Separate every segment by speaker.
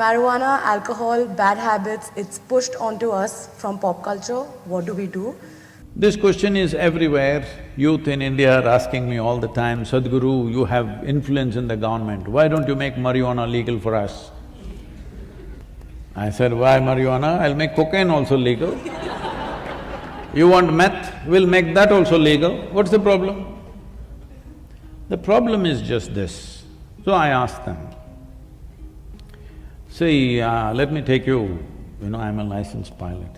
Speaker 1: Marijuana, alcohol, bad habits, it's pushed onto us from pop culture. What do we do?
Speaker 2: This question is everywhere. Youth in India are asking me all the time, Sadhguru, you have influence in the government, why don't you make marijuana legal for us? I said, why marijuana? I'll make cocaine also legal. You want meth? We'll make that also legal. What's the problem? The problem is just this. So I asked them, see, let me take you, I'm a licensed pilot.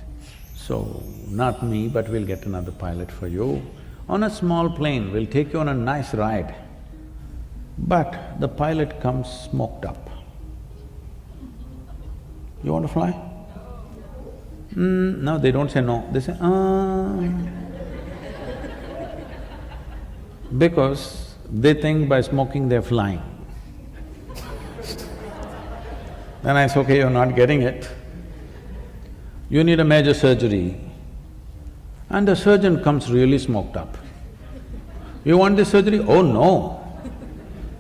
Speaker 2: So, not me, but we'll get another pilot for you. On a small plane, we'll take you on a nice ride. But the pilot comes smoked up. You want to fly? No, they don't say no, they say, because they think by smoking they're flying. Then I say, okay, you're not getting it. You need a major surgery, and the surgeon comes really smoked up. You want this surgery? Oh no!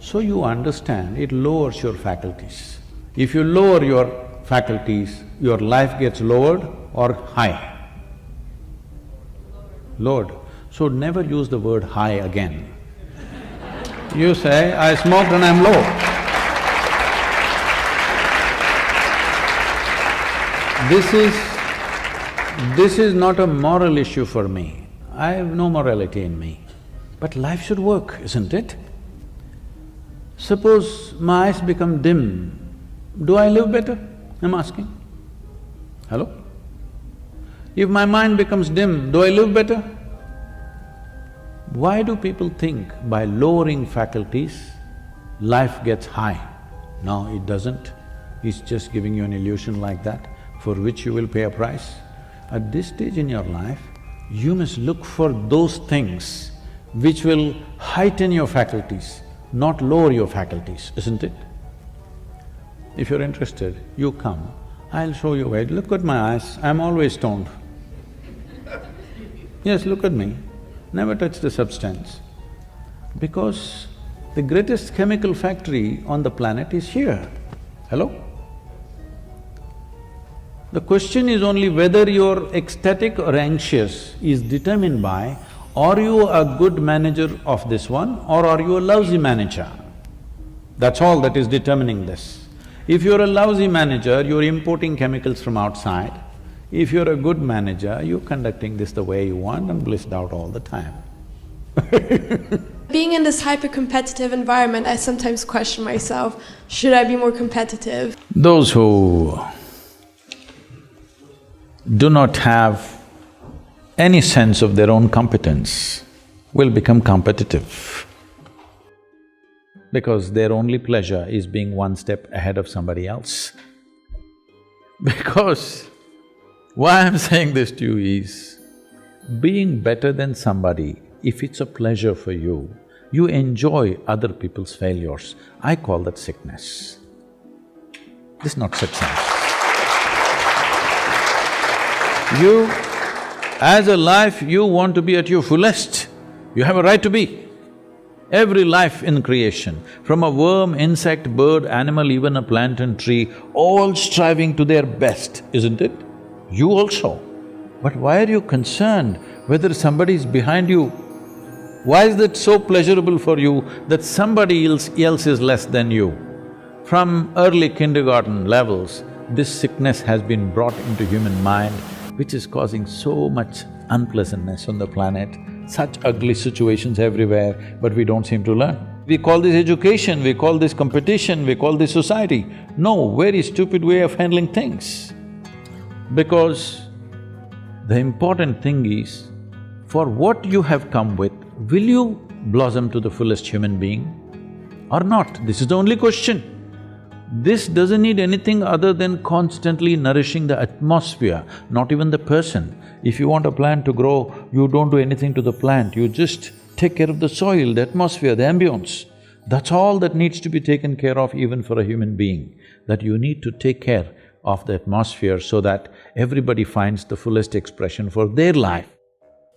Speaker 2: So you understand, it lowers your faculties. If you lower your faculties, your life gets lowered or high? Lowered. So never use the word high again. You say, I smoked and I'm low. This is not a moral issue for me. I have no morality in me. But life should work, isn't it? Suppose my eyes become dim, do I live better? I'm asking. Hello? If my mind becomes dim, do I live better? Why do people think by lowering faculties, life gets high? No, it doesn't. It's just giving you an illusion like that, for which you will pay a price. At this stage in your life, you must look for those things which will heighten your faculties, not lower your faculties, isn't it? If you're interested, you come, I'll show you where. Look at my eyes, I'm always stoned. Yes, look at me, never touch the substance. Because the greatest chemical factory on the planet is here. Hello? The question is only whether you're ecstatic or anxious is determined by, are you a good manager of this one or are you a lousy manager? That's all that is determining this. If you're a lousy manager, you're importing chemicals from outside. If you're a good manager, you're conducting this the way you want and blissed out all the time.
Speaker 3: Being in this hyper-competitive environment, I sometimes question myself, should I be more competitive?
Speaker 2: Those who do not have any sense of their own competence will become competitive, because their only pleasure is being one step ahead of somebody else. Because why I'm saying this to you is, being better than somebody, if it's a pleasure for you, you enjoy other people's failures. I call that sickness. This is not success. You, as a life, you want to be at your fullest. You have a right to be. Every life in creation, from a worm, insect, bird, animal, even a plant and tree, all striving to their best, isn't it? You also. But why are you concerned whether somebody is behind you? Why is that so pleasurable for you that somebody else is less than you? From early kindergarten levels, this sickness has been brought into human mind, which is causing so much unpleasantness on the planet, such ugly situations everywhere, but we don't seem to learn. We call this education, we call this competition, we call this society. No, very stupid way of handling things. Because the important thing is, for what you have come with, will you blossom to the fullest human being or not? This is the only question. This doesn't need anything other than constantly nourishing the atmosphere, not even the person. If you want a plant to grow, you don't do anything to the plant, you just take care of the soil, the atmosphere, the ambience. That's all that needs to be taken care of even for a human being, that you need to take care of the atmosphere so that everybody finds the fullest expression for their life.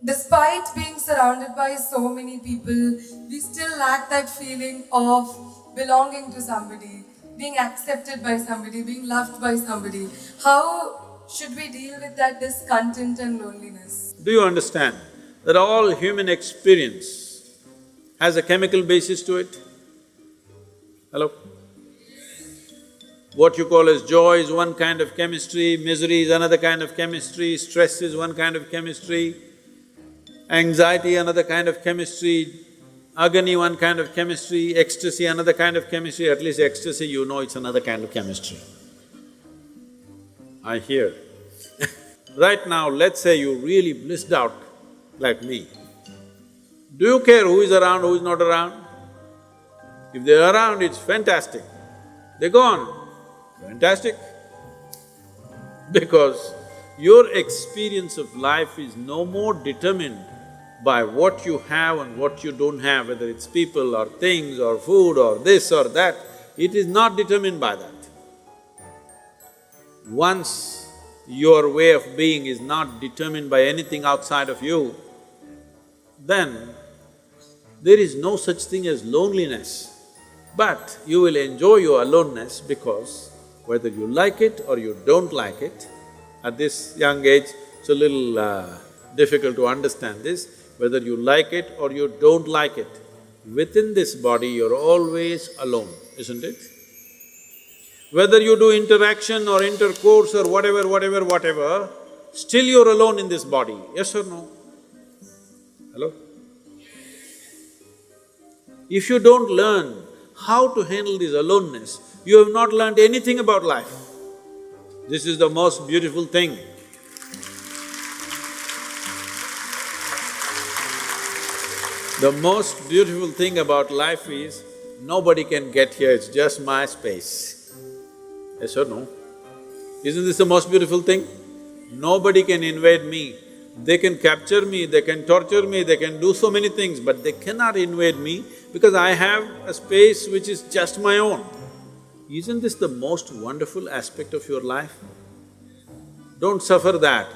Speaker 4: Despite being surrounded by so many people, we still lack that feeling of belonging to somebody. being accepted by somebody, being loved by somebody. How should we deal with that discontent and loneliness?
Speaker 2: Do you understand that all human experience has a chemical basis to it? Hello? What you call as joy is one kind of chemistry, misery is another kind of chemistry, stress is one kind of chemistry, anxiety another kind of chemistry, agony one kind of chemistry, ecstasy another kind of chemistry. At least ecstasy, you know it's another kind of chemistry. I hear. Right now, let's say you really blissed out like me. Do you care who is around, who is not around? If they're around, it's fantastic. They're gone, fantastic. Because your experience of life is no more determined by what you have and what you don't have, whether it's people or things or food or this or that. It is not determined by that. Once your way of being is not determined by anything outside of you, then there is no such thing as loneliness. But you will enjoy your aloneness because whether you like it or you don't like it, at this young age, it's a little difficult to understand this, whether you like it or you don't like it, within this body you're always alone, isn't it? Whether you do interaction or intercourse or whatever, still you're alone in this body, yes or no? Hello? If you don't learn how to handle this aloneness, you have not learned anything about life. This is the most beautiful thing. The most beautiful thing about life is, nobody can get here, it's just my space. Yes or no? Isn't this the most beautiful thing? Nobody can invade me. They can capture me, they can torture me, they can do so many things, but they cannot invade me because I have a space which is just my own. Isn't this the most wonderful aspect of your life? Don't suffer that.